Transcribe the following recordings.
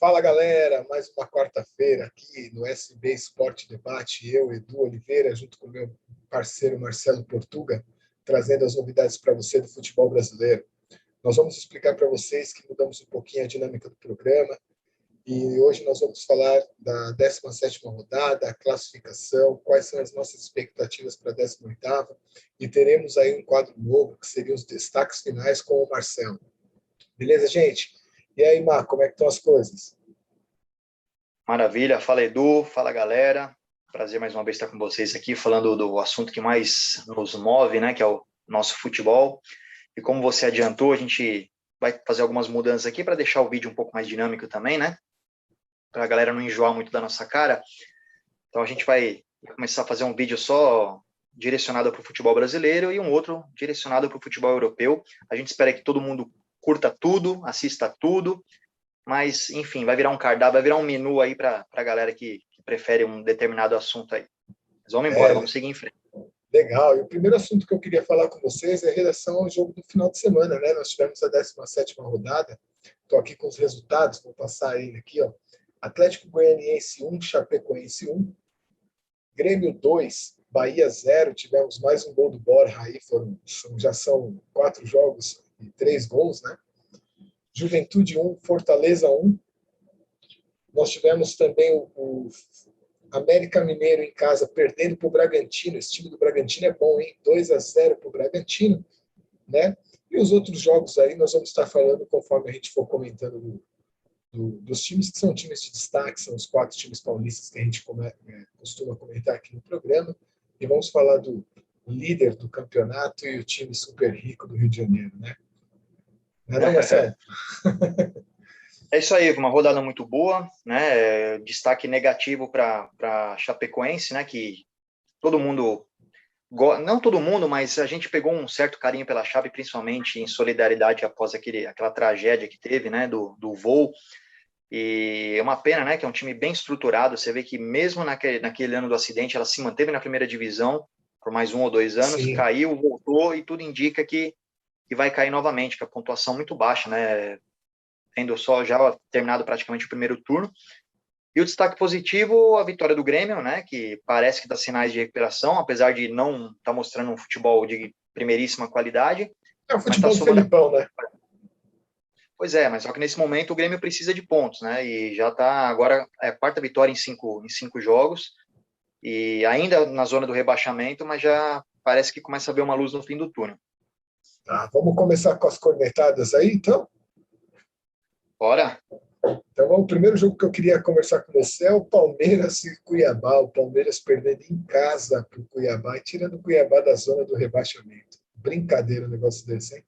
Fala galera, mais uma quarta-feira aqui no SB Esporte Debate, eu, Edu Oliveira, junto com meu parceiro Marcelo Portuga, trazendo as novidades para você do futebol brasileiro. Nós vamos explicar para vocês que mudamos um pouquinho a dinâmica do programa e hoje nós vamos falar da 17ª rodada, a classificação, quais são as nossas expectativas para a 18ª e teremos aí um quadro novo que seriam os destaques finais com o Marcelo. Beleza, gente? E aí, Mar, como é que estão as coisas? Maravilha, fala Edu, fala galera, prazer mais uma vez estar com vocês aqui, falando do assunto que mais nos move, né, que é o nosso futebol, e como você adiantou, a gente vai fazer algumas mudanças aqui para deixar o vídeo um pouco mais dinâmico também, né, para a galera não enjoar muito da nossa cara. Então a gente vai começar a fazer um vídeo só direcionado para o futebol brasileiro e um outro direcionado para o futebol europeu. A gente espera que todo mundo curta tudo, assista tudo, mas, enfim, vai virar um cardápio, vai virar um menu aí para a galera que prefere um determinado assunto aí. Mas vamos embora, vamos seguir em frente. Legal. E o primeiro assunto que eu queria falar com vocês é em relação ao jogo do final de semana, né? Nós tivemos a 17ª rodada. Estou aqui com os resultados, vou passar ele aqui, ó. Atlético Goianiense 1, Chapecoense 1, Grêmio 2, Bahia 0. Tivemos mais um gol do Borja aí, já são 4 jogos e 3 gols, né? Juventude 1, Fortaleza 1. Nós tivemos também o América Mineiro em casa perdendo para o Bragantino. Esse time do Bragantino é bom, hein? 2-0 para o Bragantino, né? E os outros jogos aí nós vamos estar falando conforme a gente for comentando dos times que são times de destaque, são os 4 times paulistas que a gente costuma comentar aqui no programa. E vamos falar do líder do campeonato e o time super rico do Rio de Janeiro, né? Não é não, Marcelo? É isso aí, uma rodada muito boa, né? Destaque negativo para Chapecoense, né? Que todo mundo, não todo mundo, mas a gente pegou um certo carinho pela Chape, principalmente em solidariedade após aquela tragédia que teve, né? Do voo. E é uma pena, né? Que é um time bem estruturado. Você vê que mesmo naquele ano do acidente, ela se manteve na primeira divisão por mais 1 ou 2 anos, Sim. caiu, voltou e tudo indica que vai cair novamente, que a pontuação muito baixa, né? Tendo só já terminado praticamente o primeiro turno. E o destaque positivo, a vitória do Grêmio, né, que parece que dá sinais de recuperação, apesar de não estar mostrando um futebol de primeiríssima qualidade. É o Mas tá futebol do somando... Felipão, né? Pois é, mas só que nesse momento o Grêmio precisa de pontos, né, e já está agora a 4ª vitória em cinco jogos, e ainda na zona do rebaixamento, mas já parece que começa a ver uma luz no fim do túnel. Tá, vamos começar com as cornetadas aí, então? Bora! Então, o primeiro jogo que eu queria conversar com você é o Palmeiras e Cuiabá. O Palmeiras perdendo em casa para o Cuiabá e tirando o Cuiabá da zona do rebaixamento. Brincadeira um negócio desse, hein?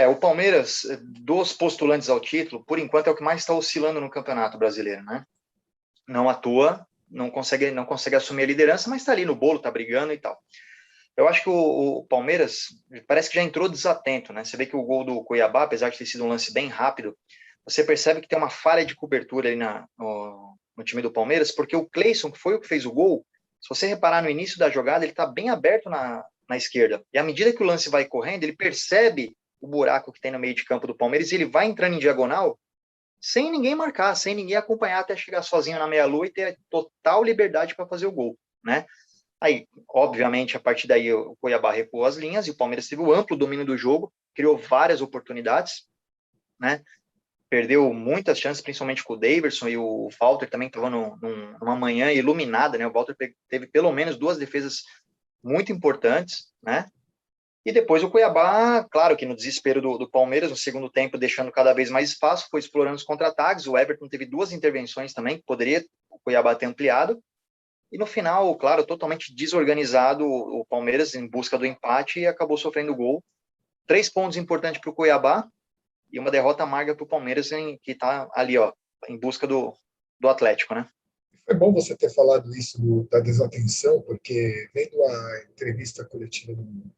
O Palmeiras, dos postulantes ao título, por enquanto é o que mais está oscilando no Campeonato Brasileiro, né? Não atua, não consegue assumir a liderança, mas está ali no bolo, está brigando e tal. Eu acho que o Palmeiras parece que já entrou desatento, né? Você vê que o gol do Cuiabá, apesar de ter sido um lance bem rápido, você percebe que tem uma falha de cobertura ali no time do Palmeiras, porque o Cleison, que foi o que fez o gol, se você reparar no início da jogada, ele está bem aberto na esquerda. E à medida que o lance vai correndo, ele percebe o buraco que tem no meio de campo do Palmeiras e ele vai entrando em diagonal sem ninguém marcar, sem ninguém acompanhar até chegar sozinho na meia-lua e ter total liberdade para fazer o gol, né? Aí, obviamente, a partir daí o Cuiabá recuou as linhas e o Palmeiras teve o amplo domínio do jogo, criou várias oportunidades, né? Perdeu muitas chances, principalmente com o Daverson, e o Walter também estava numa manhã iluminada, né? O Walter teve pelo menos 2 defesas muito importantes, né? E depois o Cuiabá, claro que no desespero do Palmeiras, no segundo tempo, deixando cada vez mais espaço, foi explorando os contra-ataques. O Everton teve 2 intervenções também, que poderia o Cuiabá ter ampliado. E no final, claro, totalmente desorganizado, o Palmeiras em busca do empate e acabou sofrendo gol. 3 pontos importantes para o Cuiabá e uma derrota amarga para o Palmeiras, que está ali, ó, em busca do Atlético, né? Foi bom você ter falado isso da desatenção, porque vendo a entrevista coletiva do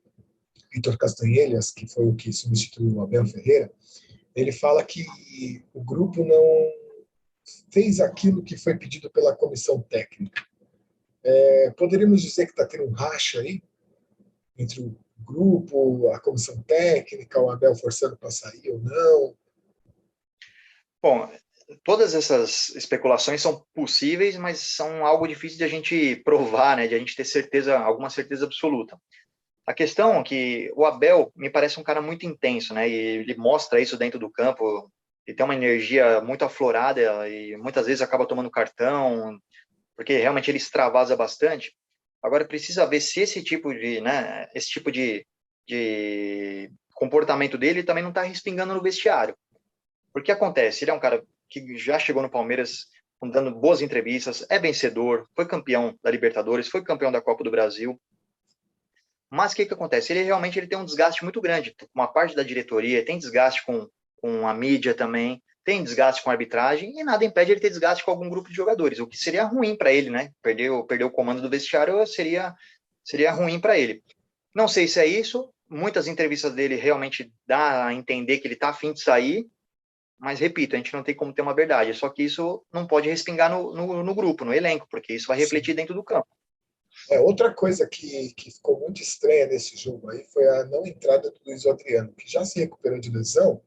Vitor Castanhelas, que foi o que substituiu o Abel Ferreira, ele fala que o grupo não fez aquilo que foi pedido pela comissão técnica. Poderíamos dizer que está tendo um racha aí entre o grupo, a comissão técnica, o Abel forçando para sair ou não? Bom, todas essas especulações são possíveis, mas são algo difícil de a gente provar, né? De a gente ter certeza, alguma certeza absoluta. A questão é que o Abel me parece um cara muito intenso, né? E ele mostra isso dentro do campo. Ele tem uma energia muito aflorada e muitas vezes acaba tomando cartão, porque realmente ele extravasa bastante. Agora precisa ver se esse tipo de, né? Esse tipo de comportamento dele também não está respingando no vestiário. Porque acontece, ele é um cara que já chegou no Palmeiras dando boas entrevistas, é vencedor, foi campeão da Libertadores, foi campeão da Copa do Brasil. Mas o que acontece? Ele realmente tem um desgaste muito grande. Uma parte da diretoria tem desgaste com a mídia também, tem desgaste com a arbitragem, e nada impede ele ter desgaste com algum grupo de jogadores, o que seria ruim para ele, né? Perder o comando do vestiário seria ruim para ele. Não sei se é isso, muitas entrevistas dele realmente dá a entender que ele está afim de sair, mas, repito, a gente não tem como ter uma verdade. Só que isso não pode respingar no grupo, no elenco, porque isso vai refletir Sim. dentro do campo. Outra coisa que ficou muito estranha nesse jogo aí foi a não entrada do Luiz Adriano, que já se recuperou de lesão,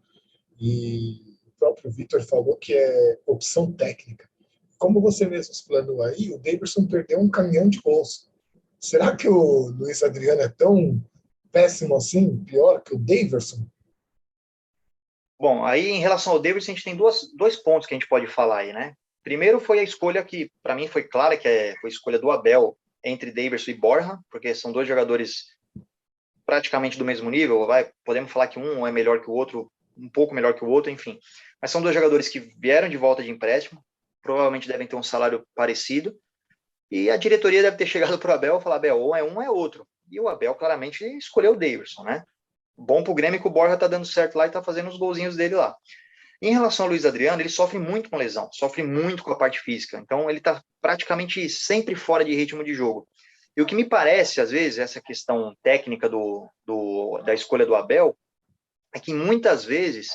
e o próprio Vitor falou que é opção técnica. Como você mesmo explanou aí, o Davidson perdeu um caminhão de gols. Será que o Luiz Adriano é tão péssimo assim, pior que o Davidson? Bom, aí em relação ao Davidson, a gente tem dois pontos que a gente pode falar aí, né? Primeiro foi a escolha que, para mim, foi clara, foi a escolha do Abel entre Davidson e Borja, porque são dois jogadores praticamente do mesmo nível, podemos falar que um é melhor que o outro, um pouco melhor que o outro, enfim. Mas são dois jogadores que vieram de volta de empréstimo, provavelmente devem ter um salário parecido, e a diretoria deve ter chegado para o Abel e falar, Abel, ou é um ou é outro. E o Abel claramente escolheu o Davidson, né? Bom pro Grêmio que o Borja tá dando certo lá e tá fazendo os golzinhos dele lá. Em relação ao Luiz Adriano, ele sofre muito com lesão, sofre muito com a parte física. Então, ele está praticamente sempre fora de ritmo de jogo. E o que me parece, às vezes, essa questão técnica da escolha do Abel, é que muitas vezes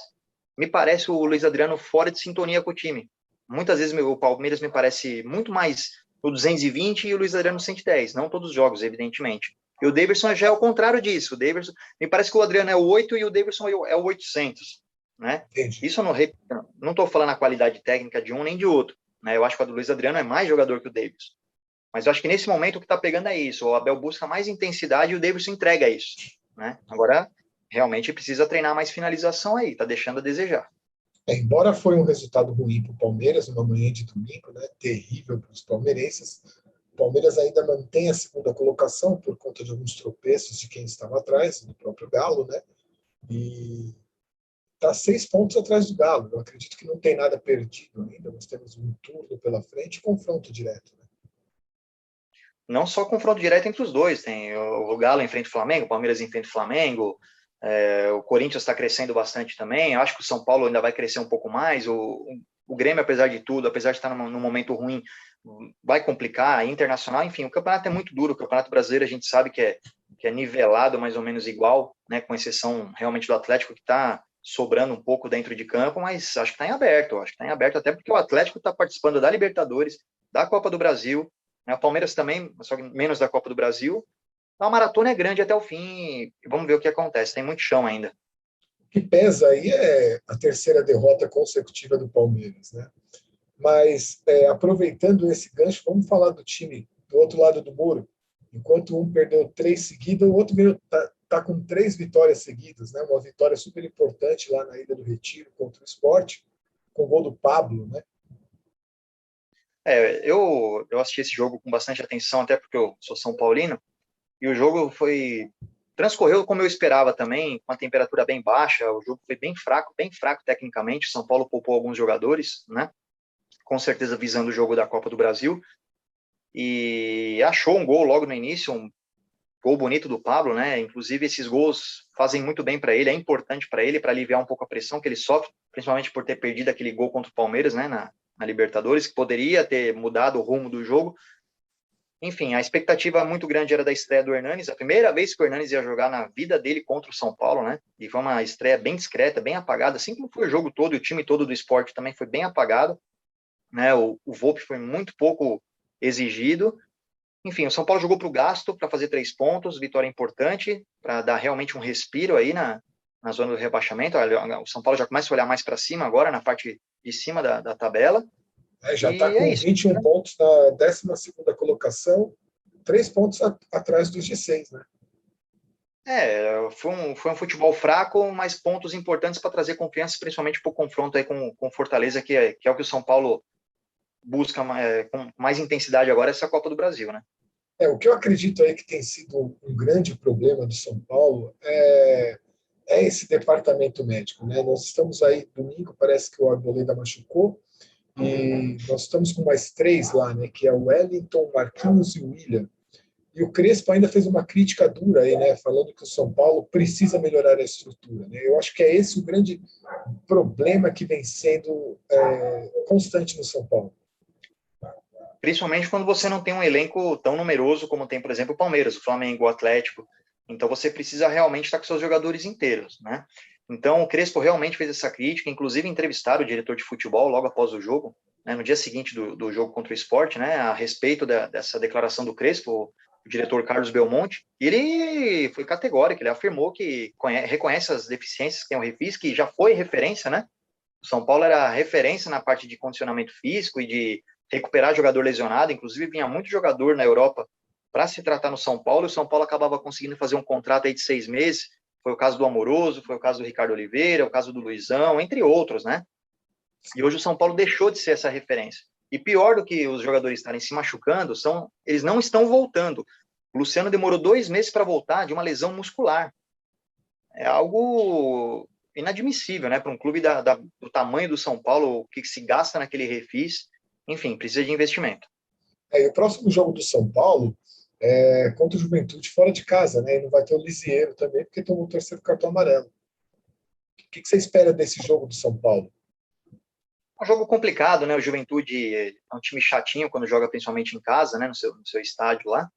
me parece o Luiz Adriano fora de sintonia com o time. Muitas vezes o Palmeiras me parece muito mais o 220 e o Luiz Adriano 110. Não todos os jogos, evidentemente. E o Davidson já é o contrário disso. O Davidson, me parece que o Adriano é o 8 e o Davidson é o 800, né? Entendi. Isso eu não estou falando a qualidade técnica de um nem de outro, né? Eu acho que o Luiz Adriano é mais jogador que o Davidson. Mas eu acho que nesse momento o que está pegando é isso. O Abel busca mais intensidade e o Davidson entrega isso, né? Agora, realmente precisa treinar mais finalização aí, tá deixando a desejar. Embora foi um resultado ruim para o Palmeiras numa manhã de domingo, né, terrível para os palmeirenses, o Palmeiras ainda mantém a segunda colocação por conta de alguns tropeços de quem estava atrás, do próprio Galo, né? E está 6 pontos atrás do Galo. Eu acredito que não tem nada perdido ainda. Nós temos um turno pela frente e confronto direto. Né? Não só confronto direto entre os dois, tem o Galo enfrenta o Flamengo, o Palmeiras enfrenta o Flamengo, o Corinthians está crescendo bastante também, eu acho que o São Paulo ainda vai crescer um pouco mais, o Grêmio, apesar de tudo, apesar de estar num momento ruim, vai complicar, Internacional, enfim, o campeonato é muito duro, o Campeonato Brasileiro a gente sabe que é nivelado mais ou menos igual, né, com exceção realmente do Atlético, que está sobrando um pouco dentro de campo, mas acho que está em aberto, até porque o Atlético está participando da Libertadores, da Copa do Brasil, né, o Palmeiras também, só que menos da Copa do Brasil, então, a maratona é grande até o fim, e vamos ver o que acontece, tem muito chão ainda. O que pesa aí é a terceira derrota consecutiva do Palmeiras. Né? Mas, aproveitando esse gancho, vamos falar do time do outro lado do muro. Enquanto um perdeu 3 seguidas, o outro está com 3 vitórias seguidas. Né? Uma vitória super importante lá na Ilha do Retiro contra o Sport, com o gol do Pablo. Né? Eu assisti esse jogo com bastante atenção, até porque eu sou São Paulino, e o jogo transcorreu como eu esperava também, com a temperatura bem baixa, o jogo foi bem fraco tecnicamente, o São Paulo poupou alguns jogadores, né? Com certeza visando o jogo da Copa do Brasil, e achou um gol logo no início, um gol bonito do Pablo, né? Inclusive esses gols fazem muito bem para ele, é importante para ele, para aliviar um pouco a pressão que ele sofre, principalmente por ter perdido aquele gol contra o Palmeiras, né? Na Libertadores, que poderia ter mudado o rumo do jogo. Enfim, a expectativa muito grande era da estreia do Hernanes, a primeira vez que o Hernanes ia jogar na vida dele contra o São Paulo, né? E foi uma estreia bem discreta, bem apagada, assim como foi o jogo todo, e o time todo do Sport também foi bem apagado, né? O Volpi foi muito pouco exigido. Enfim, o São Paulo jogou para o gasto para fazer 3 pontos, vitória importante, para dar realmente um respiro aí na zona do rebaixamento. O São Paulo já começa a olhar mais para cima agora, na parte de cima da tabela. Já está com 21 pontos na 12ª colocação, 3 pontos atrás do G6, né? Foi um futebol fraco, mas pontos importantes para trazer confiança, principalmente para o confronto aí com Fortaleza, que é o que o São Paulo busca com mais intensidade agora, essa Copa do Brasil, né? O que eu acredito aí que tem sido um grande problema do São Paulo é esse departamento médico, né? Nós estamos aí, domingo, parece que o Arboleda machucou, e nós estamos com mais 3 lá, né? Que é o Wellington, Marquinhos e o William. E o Crespo ainda fez uma crítica dura aí, né? Falando que o São Paulo precisa melhorar a estrutura, né? Eu acho que é esse o grande problema que vem sendo constante no São Paulo. Principalmente quando você não tem um elenco tão numeroso como tem, por exemplo, o Palmeiras, o Flamengo, o Atlético. Então você precisa realmente estar com seus jogadores inteiros, né? Então o Crespo realmente fez essa crítica, inclusive entrevistaram o diretor de futebol logo após o jogo, né, no dia seguinte do jogo contra o Sport, né, a respeito dessa declaração do Crespo, o diretor Carlos Belmonte. E ele foi categórico, ele afirmou que reconhece as deficiências que tem o Refis, que já foi referência, né? O São Paulo era referência na parte de condicionamento físico e de recuperar jogador lesionado, inclusive vinha muito jogador na Europa para se tratar no São Paulo, e o São Paulo acabava conseguindo fazer um contrato aí de 6 meses, foi o caso do Amoroso, foi o caso do Ricardo Oliveira, o caso do Luizão, entre outros, né? E hoje o São Paulo deixou de ser essa referência. E pior do que os jogadores estarem se machucando, eles não estão voltando. O Luciano demorou 2 meses para voltar de uma lesão muscular. É algo inadmissível, né? Para um clube do tamanho do São Paulo, o que se gasta naquele Refis, enfim, precisa de investimento. E o próximo jogo do São Paulo é contra o Juventude fora de casa, né? E não vai ter o Lisieiro também, porque tomou o 3º cartão amarelo. O que você espera desse jogo do São Paulo? É um jogo complicado, né? O Juventude é um time chatinho quando joga principalmente em casa, né? No seu estádio lá.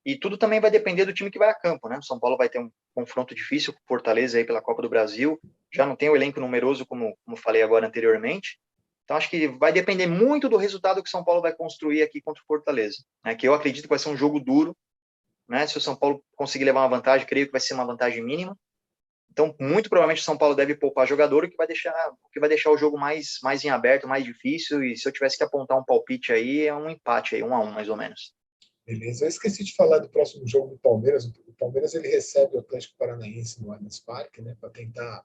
E tudo também vai depender do time que vai a campo, né? O São Paulo vai ter um confronto difícil com o Fortaleza aí pela Copa do Brasil. Já não tem o elenco numeroso, como falei agora anteriormente. Então, acho que vai depender muito do resultado que o São Paulo vai construir aqui contra o Fortaleza, né? Que eu acredito que vai ser um jogo duro, né? Se o São Paulo conseguir levar uma vantagem, creio que vai ser uma vantagem mínima. Então, muito provavelmente o São Paulo deve poupar jogador, o que vai deixar o jogo mais em aberto, mais difícil. E se eu tivesse que apontar um palpite aí, é um empate aí, 1-1 mais ou menos. Beleza. Eu esqueci de falar do próximo jogo do Palmeiras. O Palmeiras ele recebe o Atlético Paranaense no Allianz Parque, né? Para tentar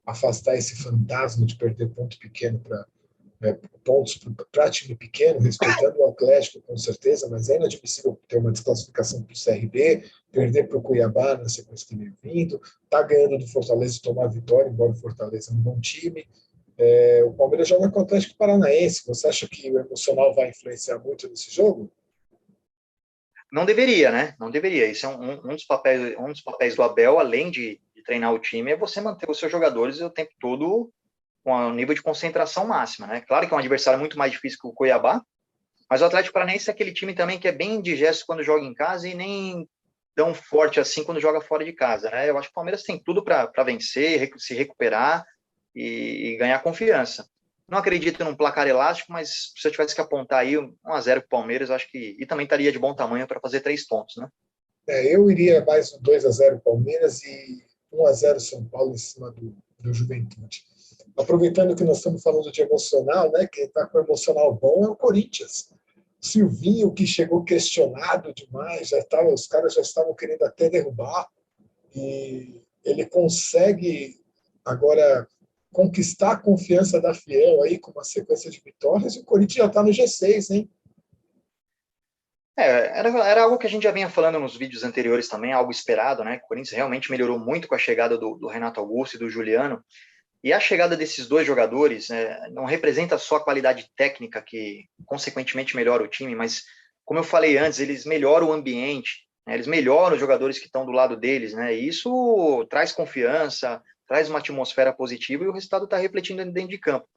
afastar esse fantasma de perder ponto pequeno pontos para time pequeno, respeitando o Atlético, com certeza, mas é inadmissível ter uma desclassificação para o CRB, perder para o Cuiabá na sequência que vem vindo, tá ganhando do Fortaleza e tomar a vitória, embora o Fortaleza é um bom time. O Palmeiras joga com o Atlético Paranaense. Você acha que o emocional vai influenciar muito nesse jogo? Não deveria, né? Não deveria. Isso é um dos papéis do Abel, além de treinar o time, é você manter os seus jogadores o tempo todo com um nível de concentração máxima, né? Claro que é um adversário muito mais difícil que o Cuiabá, mas o Atlético Paranaense é aquele time também que é bem indigesto quando joga em casa e nem tão forte assim quando joga fora de casa, né? Eu acho que o Palmeiras tem tudo para vencer, se recuperar e ganhar confiança. Não acredito num placar elástico, mas se eu tivesse que apontar aí 1-0 para o Palmeiras, acho que e também estaria de bom tamanho para fazer 3 pontos, né? Eu iria mais um 2-0 Palmeiras e 1-0 São Paulo em cima do Juventude. Aproveitando que nós estamos falando de emocional, né? Quem está com emocional bom é o Corinthians. Silvinho, que chegou questionado demais, os caras já estavam querendo até derrubar, e ele consegue agora conquistar a confiança da Fiel aí com uma sequência de vitórias, e o Corinthians já está no G6, hein? Era algo que a gente já vinha falando nos vídeos anteriores também, algo esperado, né? O Corinthians realmente melhorou muito com a chegada do Renato Augusto e do Juliano. E a chegada desses dois jogadores não representa só a qualidade técnica que, consequentemente, melhora o time, mas, como eu falei antes, eles melhoram o ambiente, né? Eles melhoram os jogadores que estão do lado deles, né? E isso traz confiança, traz uma atmosfera positiva e o resultado está refletindo dentro de campo.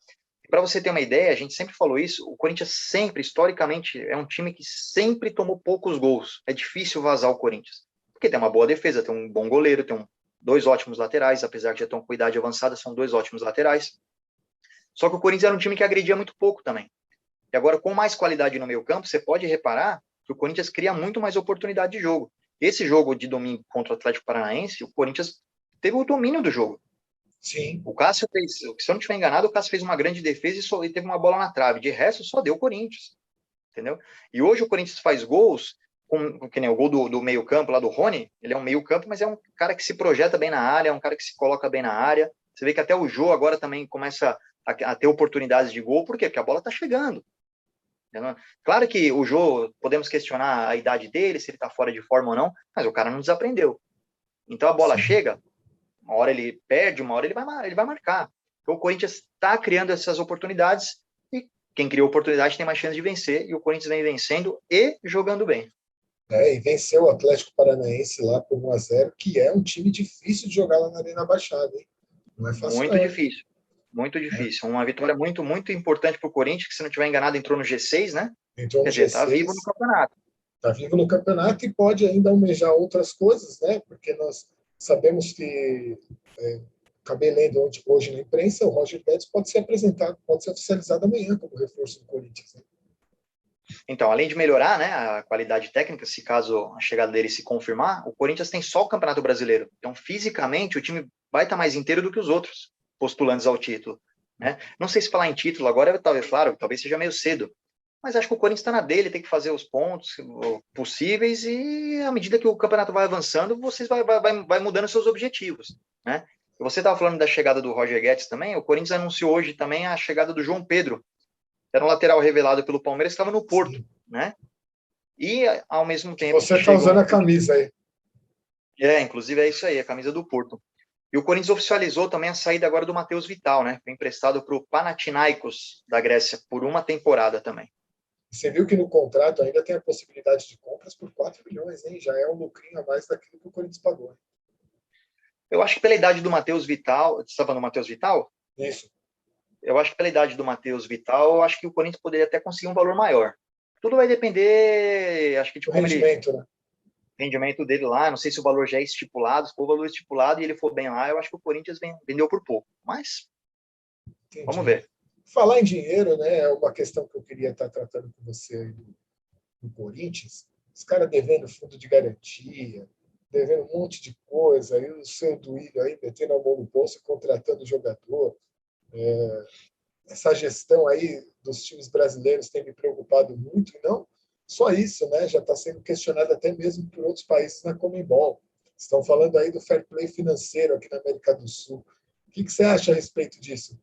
Para você ter uma ideia, a gente sempre falou isso, o Corinthians sempre, historicamente, é um time que sempre tomou poucos gols. É difícil vazar o Corinthians, porque tem uma boa defesa, tem um bom goleiro, tem dois ótimos laterais, apesar de já estão com idade avançada, são 2 ótimos laterais. Só que o Corinthians era um time que agredia muito pouco também. E agora, com mais qualidade no meio campo, você pode reparar que o Corinthians cria muito mais oportunidade de jogo. Esse jogo de domingo contra o Atlético Paranaense, o Corinthians teve o domínio do jogo. Sim. O Cássio fez, se eu não estiver enganado, o Cássio fez uma grande defesa e teve uma bola na trave. De resto, só deu o Corinthians. Entendeu? E hoje o Corinthians faz gols, que nem o gol do meio campo lá do Rony, ele é um meio campo, mas é um cara que se projeta bem na área, é um cara que se coloca bem na área. Você vê que até o Jô agora também começa a ter oportunidades de gol, por quê? Porque a bola tá chegando. Entendeu? Claro que o Jô, podemos questionar a idade dele, se ele tá fora de forma ou não, mas o cara não desaprendeu. Então a bola Sim. chega, uma hora ele perde, uma hora ele vai marcar. Então o Corinthians está criando essas oportunidades e quem criou oportunidade tem mais chance de vencer, e o Corinthians vem vencendo e jogando bem. E venceu o Atlético Paranaense lá por 1-0, que é um time difícil de jogar lá na Arena Baixada, hein? Não é fácil Muito não, hein? difícil. Muito difícil. Uma vitória muito, muito importante para o Corinthians, que se não estiver enganado entrou no G6, né? Entrou Quer no dizer, está vivo no G6, campeonato. está vivo no campeonato e pode ainda almejar outras coisas, né? Porque nós sabemos que, acabei lendo hoje na imprensa, o Roger Guedes pode ser apresentado, pode ser oficializado amanhã como reforço do Corinthians, né? Então, além de melhorar, né, a qualidade técnica, se caso a chegada dele se confirmar, o Corinthians tem só o Campeonato Brasileiro. Então, fisicamente, o time vai estar mais inteiro do que os outros postulantes ao título. Né? Não sei se falar em título agora, talvez, claro, talvez seja meio cedo. Mas acho que o Corinthians está na dele, tem que fazer os pontos possíveis e, à medida que o campeonato vai avançando, vocês vai mudando seus objetivos. Né? Você estava falando da chegada do Roger Guedes também, o Corinthians anunciou hoje também a chegada do João Pedro, era um lateral revelado pelo Palmeiras, estava no Porto, Sim. né? E, ao mesmo Que tempo você que está chegou... usando a camisa aí. Inclusive é isso aí, a camisa do Porto. E o Corinthians oficializou também a saída agora do Matheus Vital, né? Foi emprestado para o Panathinaikos da Grécia por uma temporada também. Você viu que no contrato ainda tem a possibilidade de compras por 4 milhões, hein? Já é um lucrinho a mais daquilo que o Corinthians pagou. Eu acho que pela idade do Matheus Vital... Você está falando do Matheus Vital? Isso. Eu acho que pela idade do Matheus Vital, eu acho que o Corinthians poderia até conseguir um valor maior. Tudo vai depender, acho que de O como ele... rendimento, né? rendimento dele lá, não sei se o valor já é estipulado, se for o valor estipulado e ele for bem lá, eu acho que o Corinthians vendeu por pouco. Mas, vamos Entendi. ver. Falar em dinheiro, né, é uma questão que eu queria estar tratando com você aí do Corinthians. Os caras devendo fundo de garantia, devendo um monte de coisa, aí o seu Duílio aí metendo a mão no bolso e contratando jogador. Essa gestão aí dos times brasileiros tem me preocupado muito, e não só isso, né? Já está sendo questionado até mesmo por outros países na Conmebol. Estão falando aí do fair play financeiro aqui na América do Sul. O que você acha a respeito disso?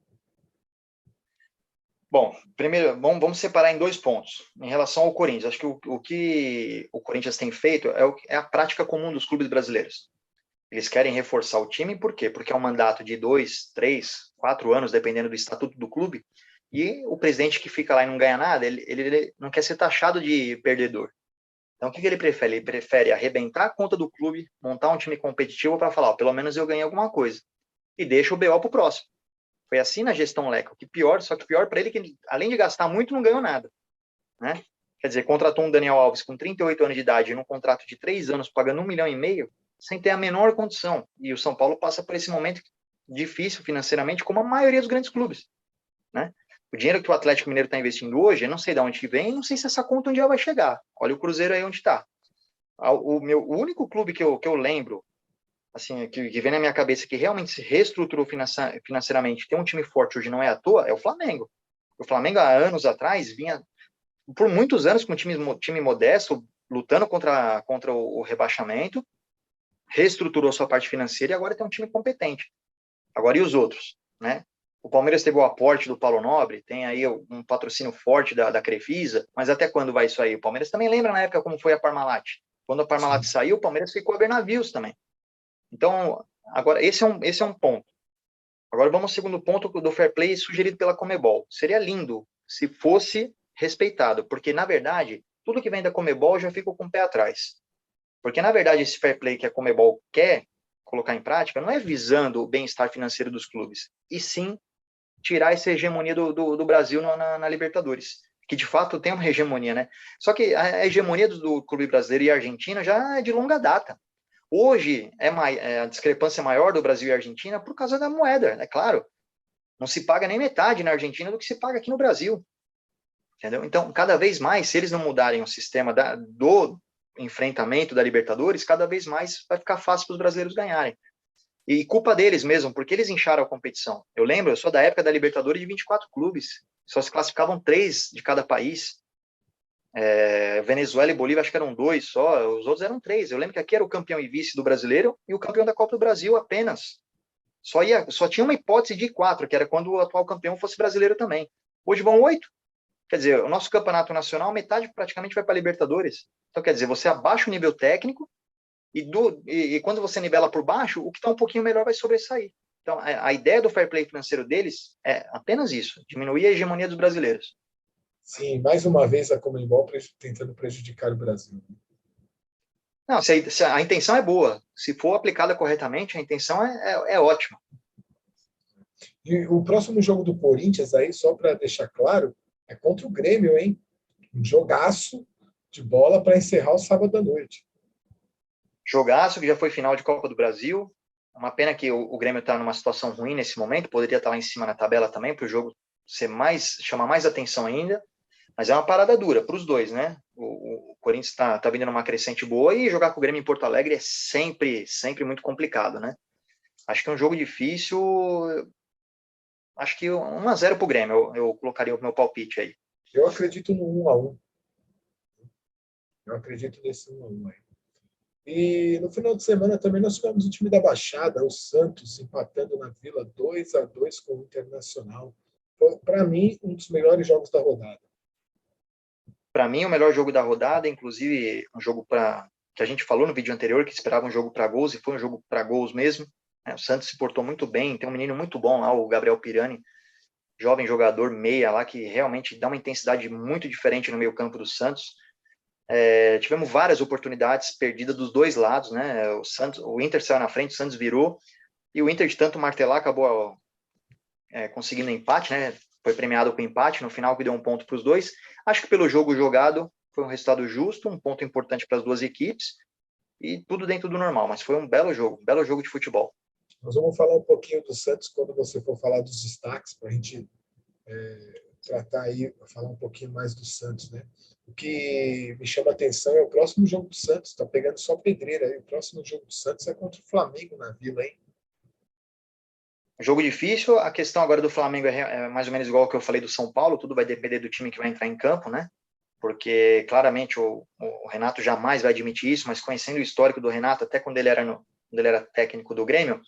Bom, primeiro, vamos separar em dois pontos. Em relação ao Corinthians, acho que o que o Corinthians tem feito é a prática comum dos clubes brasileiros. Eles querem reforçar o time, por quê? Porque é um mandato de 2, 3, 4 anos, dependendo do estatuto do clube, e o presidente que fica lá e não ganha nada, ele não quer ser taxado de perdedor. Então, o que ele prefere? Ele prefere arrebentar a conta do clube, montar um time competitivo para falar, ó, pelo menos eu ganhei alguma coisa. E deixa o BO para o próximo. Foi assim na gestão Leco, que pior, só que pior para ele que, além de gastar muito, não ganhou nada. Né? Quer dizer, contratou um Daniel Alves com 38 anos de idade, num contrato de 3 anos, pagando 1,5 milhão, sem ter a menor condição. E o São Paulo passa por esse momento difícil financeiramente, como a maioria dos grandes clubes. Né? O dinheiro que o Atlético Mineiro está investindo hoje, eu não sei de onde vem, não sei se essa conta um dia vai chegar. Olha o Cruzeiro aí onde está. O único clube que eu lembro, assim, que vem na minha cabeça, que realmente se reestruturou financeiramente, tem um time forte hoje, não é à toa, é o Flamengo. O Flamengo, há anos atrás, vinha por muitos anos com um time modesto, lutando contra o rebaixamento, reestruturou sua parte financeira e agora tem um time competente. Agora, e os outros? Né? O Palmeiras teve o aporte do Paulo Nobre, tem aí um patrocínio forte da Crefisa, mas até quando vai isso aí? O Palmeiras também lembra na época como foi a Parmalat. Quando a Parmalat saiu, o Palmeiras ficou a ver navios também. Então, agora, esse é um ponto. Agora vamos ao segundo ponto do fair play sugerido pela Conmebol. Seria lindo se fosse respeitado, porque, na verdade, tudo que vem da Conmebol já fica com o pé atrás. Porque, na verdade, esse fair play que a Conmebol quer colocar em prática não é visando o bem-estar financeiro dos clubes, e sim tirar essa hegemonia do Brasil na Libertadores, que de fato tem uma hegemonia, né? Só que a hegemonia do clube brasileiro e Argentina já é de longa data. Hoje, a discrepância maior do Brasil e Argentina por causa da moeda, é claro. Não se paga nem metade na Argentina do que se paga aqui no Brasil. Entendeu? Então, cada vez mais, se eles não mudarem o sistema do enfrentamento da Libertadores, cada vez mais vai ficar fácil para os brasileiros ganharem. E culpa deles mesmo, porque eles incharam a competição. Eu lembro, eu sou da época da Libertadores de 24 clubes. Só se classificavam 3 de cada país. Venezuela e Bolívia acho que eram 2 só, os outros eram 3. Eu lembro que aqui era o campeão e vice do brasileiro e o campeão da Copa do Brasil apenas. Só tinha uma hipótese de 4, que era quando o atual campeão fosse brasileiro também. Hoje vão 8. Quer dizer, o nosso campeonato nacional, metade praticamente vai para a Libertadores. Então, quer dizer, você abaixa o nível técnico e quando você nivela por baixo, o que está um pouquinho melhor vai sobressair. Então, a ideia do fair play financeiro deles é apenas isso, diminuir a hegemonia dos brasileiros. Sim, mais uma vez a Conmebol tentando prejudicar o Brasil. Não, se a intenção é boa, se for aplicada corretamente, a intenção é ótima. E o próximo jogo do Corinthians aí, só para deixar claro, é contra o Grêmio, hein? Um jogaço de bola para encerrar o sábado à noite. Jogaço, que já foi final de Copa do Brasil. Uma pena que o Grêmio está numa situação ruim nesse momento, poderia estar lá em cima na tabela também, para o jogo chamar mais atenção ainda. Mas é uma parada dura para os dois, né? O Corinthians está vindo numa crescente boa e jogar com o Grêmio em Porto Alegre é sempre muito complicado, né? Acho que é um jogo difícil. Acho que 1-0 para o Grêmio, eu colocaria o meu palpite aí. Eu acredito no 1-1. Eu acredito nesse 1-1 aí. E no final de semana também nós tivemos o time da Baixada, o Santos, empatando na Vila 2-2 com o Internacional. Foi, para mim, um dos melhores jogos da rodada. Para mim, o melhor jogo da rodada, inclusive um jogo que a gente falou no vídeo anterior, que esperava um jogo para gols, e foi um jogo para gols mesmo. O Santos se portou muito bem, tem um menino muito bom lá, o Gabriel Pirani, jovem jogador meia lá, que realmente dá uma intensidade muito diferente no meio campo do Santos. Tivemos várias oportunidades perdidas dos dois lados, né? O Inter saiu na frente, o Santos virou, e o Inter, de tanto martelar, acabou conseguindo empate, né? Foi premiado com empate, no final que deu um ponto para os dois. Acho que pelo jogo jogado foi um resultado justo, um ponto importante para as duas equipes, e tudo dentro do normal, mas foi um belo jogo de futebol. Nós vamos falar um pouquinho do Santos quando você for falar dos destaques, para a gente tratar aí, falar um pouquinho mais do Santos, né? O que me chama a atenção é o próximo jogo do Santos, está pegando só pedreira aí. O próximo jogo do Santos é contra o Flamengo na Vila, hein? Jogo difícil, a questão agora do Flamengo é mais ou menos igual ao que eu falei do São Paulo, tudo vai depender do time que vai entrar em campo, né? Porque claramente o Renato jamais vai admitir isso, mas conhecendo o histórico do Renato, até quando ele era técnico do Grêmio,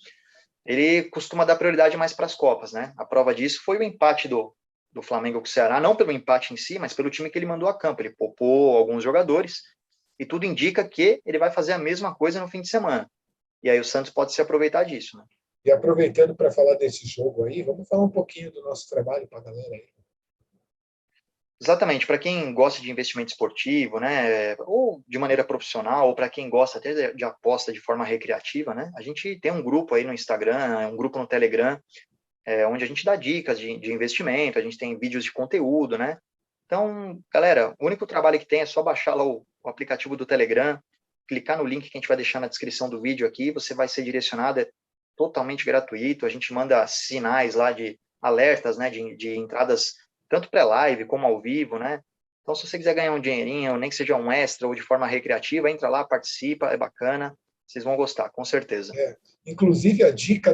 ele costuma dar prioridade mais para as Copas, né? A prova disso foi o empate do Flamengo com o Ceará, não pelo empate em si, mas pelo time que ele mandou a campo. Ele poupou alguns jogadores e tudo indica que ele vai fazer a mesma coisa no fim de semana. E aí o Santos pode se aproveitar disso, né? E aproveitando para falar desse jogo aí, vamos falar um pouquinho do nosso trabalho para a galera aí. Exatamente, para quem gosta de investimento esportivo, né, ou de maneira profissional, ou para quem gosta até de aposta de forma recreativa, né, a gente tem um grupo aí no Instagram, um grupo no Telegram, onde a gente dá dicas de investimento, a gente tem vídeos de conteúdo, né. Então, galera, o único trabalho que tem é só baixar lá o aplicativo do Telegram, clicar no link que a gente vai deixar na descrição do vídeo aqui, você vai ser direcionado, é totalmente gratuito, a gente manda sinais lá de alertas, né, de entradas tanto pré-live como ao vivo, né? Então, se você quiser ganhar um dinheirinho, nem que seja um extra ou de forma recreativa, entra lá, participa, é bacana, vocês vão gostar, com certeza. Inclusive, a dica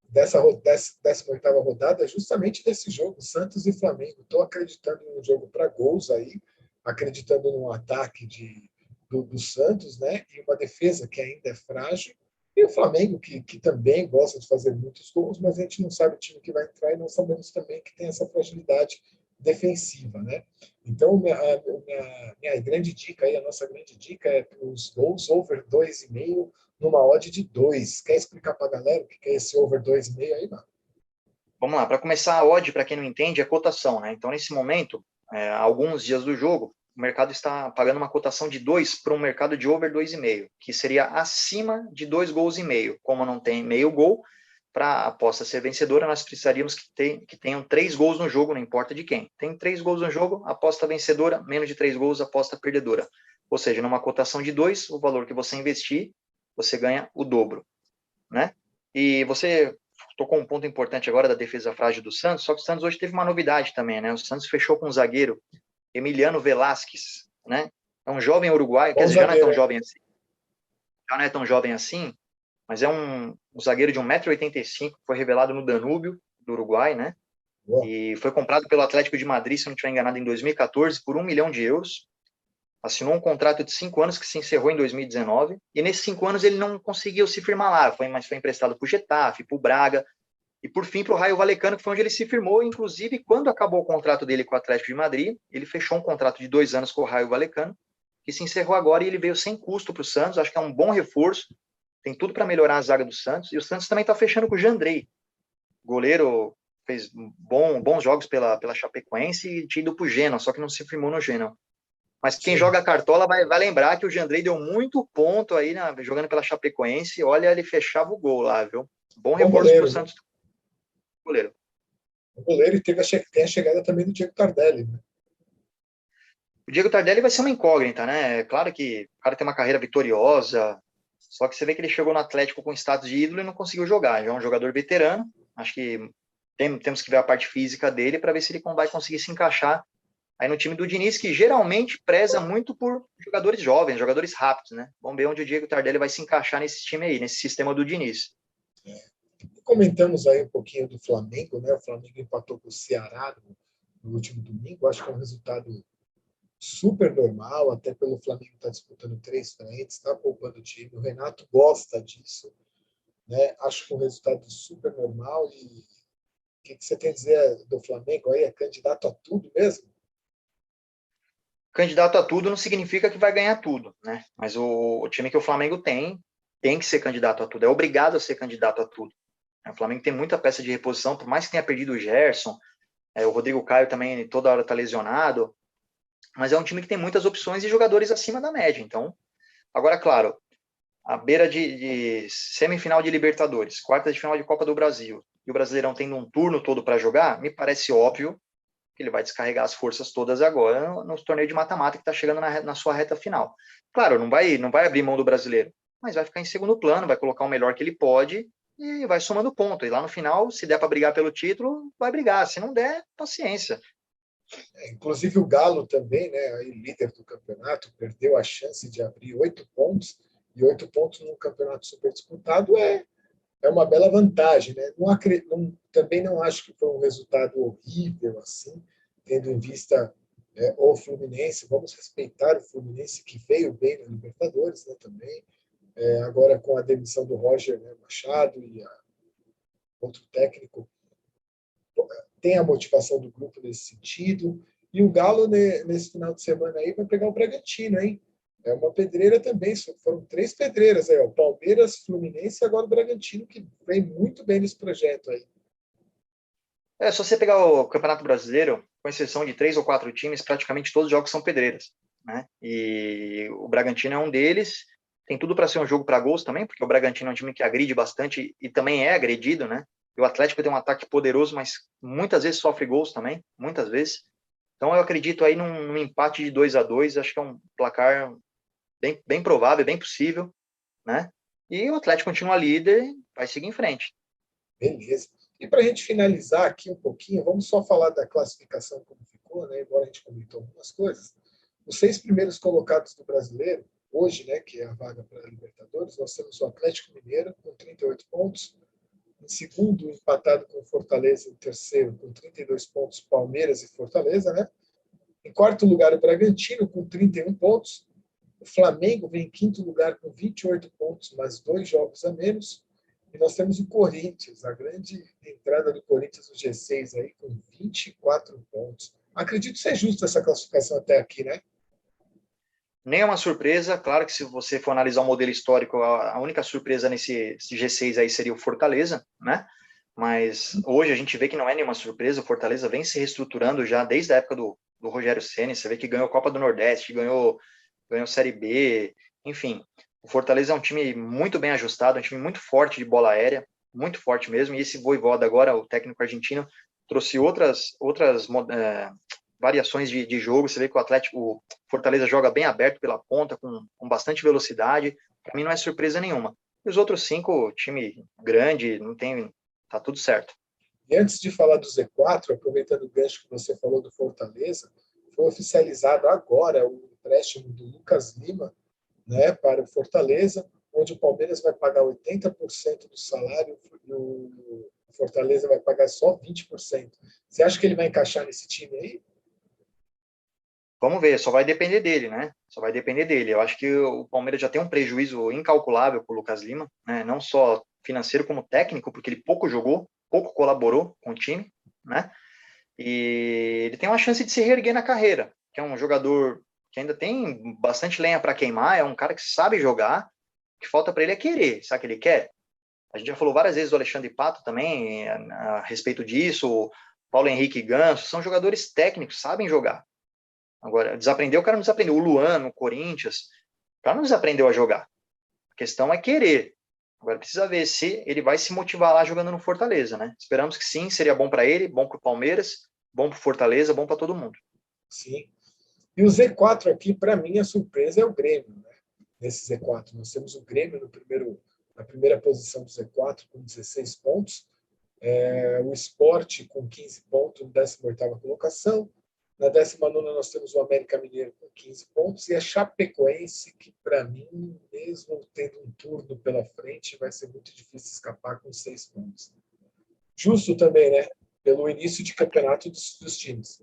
dessa 18ª rodada é justamente desse jogo, Santos e Flamengo. Estou acreditando no jogo para gols aí, acreditando no ataque do Santos, né? E uma defesa que ainda é frágil. E o Flamengo, que também gosta de fazer muitos gols, mas a gente não sabe o time que vai entrar e não sabemos também que tem essa fragilidade defensiva, né? Então, minha grande dica aí, a nossa grande dica é os gols over 2,5 numa odd de 2. Quer explicar para a galera o que é esse over 2,5 aí, mano? Vamos lá, para começar, a odd, para quem não entende, é cotação, né? Então, nesse momento, alguns dias do jogo, o mercado está pagando uma cotação de 2 para um mercado de over 2,5, que seria acima de 2 gols e meio. Como não tem meio gol, para a aposta ser vencedora, nós precisaríamos que tenham 3 gols no jogo, não importa de quem. Tem 3 gols no jogo, aposta vencedora, menos de 3 gols, aposta perdedora. Ou seja, numa cotação de 2, o valor que você investir, você ganha o dobro, né? E você tocou um ponto importante agora da defesa frágil do Santos, só que o Santos hoje teve uma novidade também, né? O Santos fechou com um zagueiro, Emiliano Velasquez, né? É um jovem uruguaio, quer dizer, já não é tão jovem assim, mas é um zagueiro de 1,85 m, foi revelado no Danúbio, do Uruguai, né? Boa. E foi comprado pelo Atlético de Madrid, se não estiver enganado, em 2014, por 1 milhão de euros. Assinou um contrato de 5 anos que se encerrou em 2019, e nesses 5 anos ele não conseguiu se firmar lá, mas foi emprestado para o Getafe, para o Braga, e por fim para o Rayo Vallecano, que foi onde ele se firmou. Inclusive, quando acabou o contrato dele com o Atlético de Madrid, ele fechou um contrato de 2 anos com o Rayo Vallecano, que se encerrou agora, e ele veio sem custo para o Santos. Acho que é um bom reforço, tem tudo para melhorar a zaga do Santos, e o Santos também está fechando com o Jandrei, goleiro, fez bons jogos pela Chapecoense e tinha ido para o Genoa, só que não se firmou no Genoa. Mas quem Sim. joga cartola vai lembrar que o Jandrei deu muito ponto aí, jogando pela Chapecoense. Olha, ele fechava o gol lá, viu? Bom reforço para o Santos. Goleiro. O goleiro, e tem a chegada também do Diego Tardelli, né? O Diego Tardelli vai ser uma incógnita, né? É claro que o cara tem uma carreira vitoriosa, só que você vê que ele chegou no Atlético com status de ídolo e não conseguiu jogar. Já é um jogador veterano. Acho que temos que ver a parte física dele para ver se ele vai conseguir se encaixar aí no time do Diniz, que geralmente preza muito por jogadores jovens, jogadores rápidos, né? Vamos ver onde o Diego Tardelli vai se encaixar nesse time aí, nesse sistema do Diniz. Comentamos aí um pouquinho do Flamengo, né? O Flamengo empatou com o Ceará no último domingo. Acho que é um resultado super normal, até pelo Flamengo estar disputando 3 frentes, está poupando o time. O Renato gosta disso, né? Acho que um resultado super normal. E o que você tem a dizer do Flamengo aí? É candidato a tudo mesmo? Candidato a tudo não significa que vai ganhar tudo, né? Mas o time que o Flamengo tem que ser candidato a tudo, é obrigado a ser candidato a tudo. O Flamengo tem muita peça de reposição, por mais que tenha perdido o Gerson, o Rodrigo Caio também toda hora está lesionado, mas é um time que tem muitas opções e jogadores acima da média. Então, agora, claro, à beira de semifinal de Libertadores, quarta de final de Copa do Brasil, e o Brasileirão tendo um turno todo para jogar, me parece óbvio que ele vai descarregar as forças todas agora no torneio de mata-mata que está chegando na sua reta final. Claro, não vai abrir mão do Brasileiro, mas vai ficar em segundo plano, vai colocar o melhor que ele pode e vai somando ponto. E lá no final, se der para brigar pelo título, vai brigar. Se não der, paciência. Inclusive o Galo também, né, aí líder do campeonato, perdeu a chance de abrir 8 pontos, e 8 pontos num campeonato super disputado é uma bela vantagem, né? Também não acho que foi um resultado horrível assim, tendo em vista o Fluminense. Vamos respeitar o Fluminense, que veio bem na Libertadores, né, também. Agora com a demissão do Roger, né, Machado e outro técnico, tem a motivação do grupo nesse sentido. E o Galo, nesse final de semana aí, vai pegar o Bragantino, hein? É uma pedreira também, foram 3 pedreiras aí, ó. Palmeiras, Fluminense e agora o Bragantino, que vem muito bem nesse projeto aí. Se você pegar o Campeonato Brasileiro, com exceção de 3 ou 4 times, praticamente todos os jogos são pedreiras, né? E o Bragantino é um deles. Tem tudo para ser um jogo para gols também, porque o Bragantino é um time que agride bastante e também é agredido, né? E o Atlético tem um ataque poderoso, mas muitas vezes sofre gols também, muitas vezes. Então eu acredito aí num empate de 2-2, acho que é um placar bem provável, bem possível, né? E o Atlético continua líder e vai seguir em frente. Beleza. E para a gente finalizar aqui um pouquinho, vamos só falar da classificação como ficou, né? Embora a gente comentou algumas coisas. Os 6 primeiros colocados do Brasileiro, hoje, né, que é a vaga para a Libertadores, nós temos o Atlético Mineiro com 38 pontos, em segundo, empatado com o Fortaleza, em terceiro, com 32 pontos, Palmeiras e Fortaleza, né? Em quarto lugar, o Bragantino, com 31 pontos. O Flamengo vem em quinto lugar com 28 pontos, mais 2 jogos a menos. E nós temos o Corinthians, a grande entrada do Corinthians no G6 aí, com 24 pontos. Acredito ser justa essa classificação até aqui, né? Nem é uma surpresa, claro que se você for analisar o modelo histórico, a única surpresa nesse G6 aí seria o Fortaleza, né? Mas hoje a gente vê que não é nenhuma surpresa, o Fortaleza vem se reestruturando já desde a época do Rogério Ceni. Você vê que ganhou a Copa do Nordeste, ganhou Série B, enfim. O Fortaleza é um time muito bem ajustado, um time muito forte de bola aérea, muito forte mesmo, e esse Vojvoda agora, o técnico argentino, trouxe outras variações de jogo. Você vê que o Fortaleza joga bem aberto pela ponta, com bastante velocidade. Para mim não é surpresa nenhuma. E os outros 5, time grande, tá tudo certo. E antes de falar do Z4, aproveitando o gancho que você falou do Fortaleza, foi oficializado agora o empréstimo do Lucas Lima, né, para o Fortaleza, onde o Palmeiras vai pagar 80% do salário e o Fortaleza vai pagar só 20%. Você acha que ele vai encaixar nesse time aí? Vamos ver, só vai depender dele, né? Só vai depender dele. Eu acho que o Palmeiras já tem um prejuízo incalculável com o Lucas Lima, né? Não só financeiro como técnico, porque ele pouco jogou, pouco colaborou com o time, né? E ele tem uma chance de se reerguer na carreira, que é um jogador que ainda tem bastante lenha para queimar, é um cara que sabe jogar, o que falta para ele é querer, sabe o que ele quer? A gente já falou várias vezes do Alexandre Pato também a respeito disso, o Paulo Henrique Ganso, são jogadores técnicos, sabem jogar. Agora, desaprendeu, o cara não desaprendeu. O Luan, no Corinthians, o cara não desaprendeu a jogar. A questão é querer. Agora, precisa ver se ele vai se motivar lá jogando no Fortaleza, né? Esperamos que sim, seria bom para ele, bom para o Palmeiras, bom para o Fortaleza, bom para todo mundo. Sim. E o Z4 aqui, para mim, a surpresa é o Grêmio, né? Nesse Z4. Nós temos o Grêmio na primeira posição do Z4 com 16 pontos, o Sport com 15 pontos na 18ª colocação, na 19ª nós temos o América Mineiro com 15 pontos e a Chapecoense, que para mim, mesmo tendo um turno pela frente, vai ser muito difícil escapar com 6 pontos. Justo também, né? Pelo início de campeonato dos times.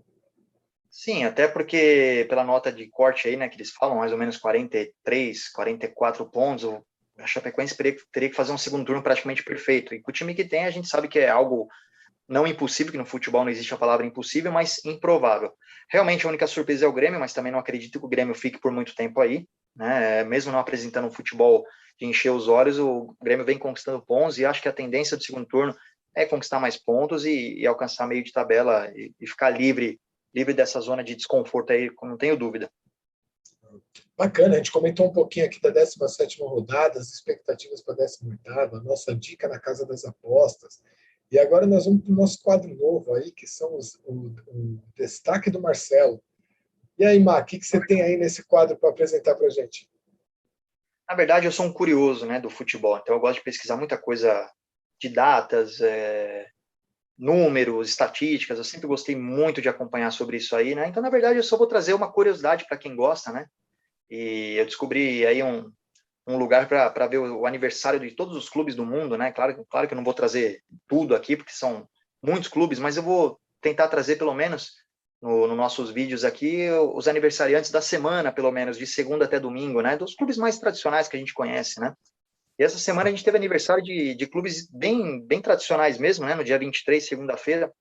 Sim, até porque pela nota de corte aí, né, que eles falam, mais ou menos 43, 44 pontos, a Chapecoense teria que fazer um segundo turno praticamente perfeito. E com o time que tem, a gente sabe que é algo não impossível, que no futebol não existe a palavra impossível, mas improvável. Realmente a única surpresa é o Grêmio, mas também não acredito que o Grêmio fique por muito tempo aí, né? Mesmo não apresentando um futebol de encher os olhos, o Grêmio vem conquistando pontos e acho que a tendência do segundo turno é conquistar mais pontos e alcançar meio de tabela e ficar livre dessa zona de desconforto aí, não tenho dúvida. Bacana, a gente comentou um pouquinho aqui da 17ª rodada, as expectativas para a 18ª, a nossa dica na Casa das Apostas. E agora nós vamos para o nosso quadro novo aí, que são o destaque do Marcelo. E aí, Mar, o que você tem aí nesse quadro para apresentar para a gente? Na verdade, eu sou um curioso, né, do futebol, então eu gosto de pesquisar muita coisa de datas, números, estatísticas, eu sempre gostei muito de acompanhar sobre isso aí, né? Então, na verdade, eu só vou trazer uma curiosidade para quem gosta, né? E eu descobri aí um lugar para ver o aniversário de todos os clubes do mundo, né? Claro que eu não vou trazer tudo aqui, porque são muitos clubes, mas eu vou tentar trazer pelo menos no nossos vídeos aqui os aniversariantes da semana, pelo menos, de segunda até domingo, né? Dos clubes mais tradicionais que a gente conhece, né? E essa semana a gente teve aniversário de clubes bem tradicionais mesmo, né? No dia 23, segunda-feira,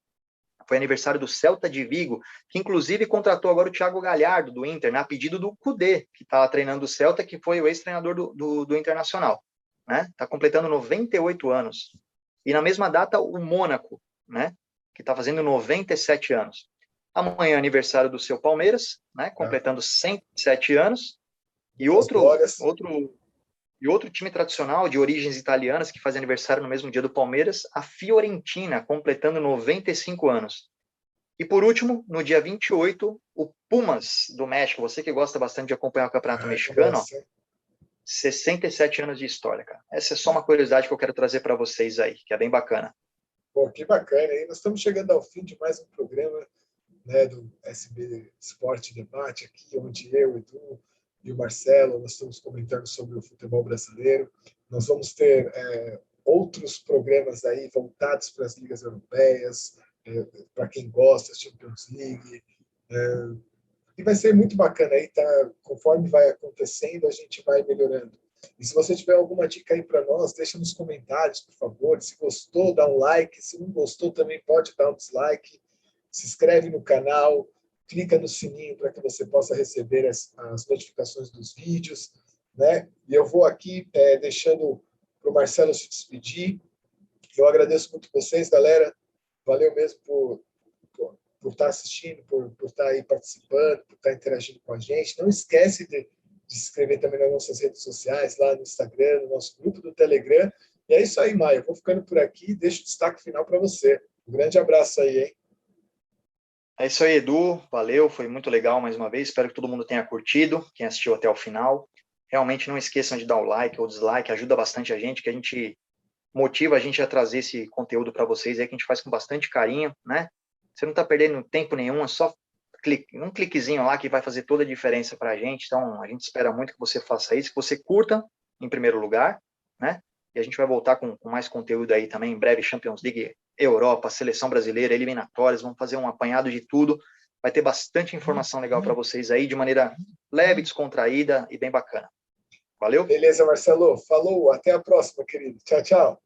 foi aniversário do Celta de Vigo, que inclusive contratou agora o Thiago Galhardo, do Inter, né? A pedido do Kudê, que está treinando o Celta, que foi o ex-treinador do Internacional, né? Está completando 98 anos. E na mesma data, o Mônaco, né? Que está fazendo 97 anos. Amanhã é aniversário do seu Palmeiras, né? Completando 107 anos. E outro time tradicional de origens italianas que faz aniversário no mesmo dia do Palmeiras, a Fiorentina, completando 95 anos. E por último, no dia 28, o Pumas do México, você que gosta bastante de acompanhar o Campeonato Mexicano, ó, 67 anos de história, cara. Essa é só uma curiosidade que eu quero trazer para vocês aí, que é bem bacana. Pô, que bacana. E nós estamos chegando ao fim de mais um programa, né, do SB Esporte Debate aqui, onde eu, Edu e o Marcelo, nós estamos comentando sobre o futebol brasileiro. Nós vamos ter outros programas aí voltados para as ligas europeias, para quem gosta, Champions League. E vai ser muito bacana aí, tá? Conforme vai acontecendo, a gente vai melhorando. E se você tiver alguma dica aí para nós, deixa nos comentários, por favor. Se gostou, dá um like. Se não gostou, também pode dar um dislike. Se inscreve no canal, clica no sininho para que você possa receber as notificações dos vídeos, né? E eu vou aqui deixando para o Marcelo se despedir. Eu agradeço muito vocês, galera. Valeu mesmo por estar assistindo, por estar aí participando, por estar interagindo com a gente. Não esquece de se inscrever também nas nossas redes sociais, lá no Instagram, no nosso grupo do Telegram. E é isso aí, Maia. Eu vou ficando por aqui e deixo o destaque final para você. Um grande abraço aí, hein? É isso aí, Edu. Valeu, foi muito legal mais uma vez. Espero que todo mundo tenha curtido, quem assistiu até o final. Realmente não esqueçam de dar o like ou dislike, ajuda bastante a gente, que a gente motiva a gente a trazer esse conteúdo para vocês aí, que a gente faz com bastante carinho, né? Você não está perdendo tempo nenhum, é só um cliquezinho lá que vai fazer toda a diferença para a gente. Então, a gente espera muito que você faça isso, que você curta, em primeiro lugar, né? E a gente vai voltar com mais conteúdo aí também, em breve, Champions League, Europa, Seleção Brasileira, eliminatórias, vamos fazer um apanhado de tudo. Vai ter bastante informação legal para vocês aí, de maneira leve, descontraída e bem bacana. Valeu? Beleza, Marcelo. Falou. Até a próxima, querido. Tchau, tchau.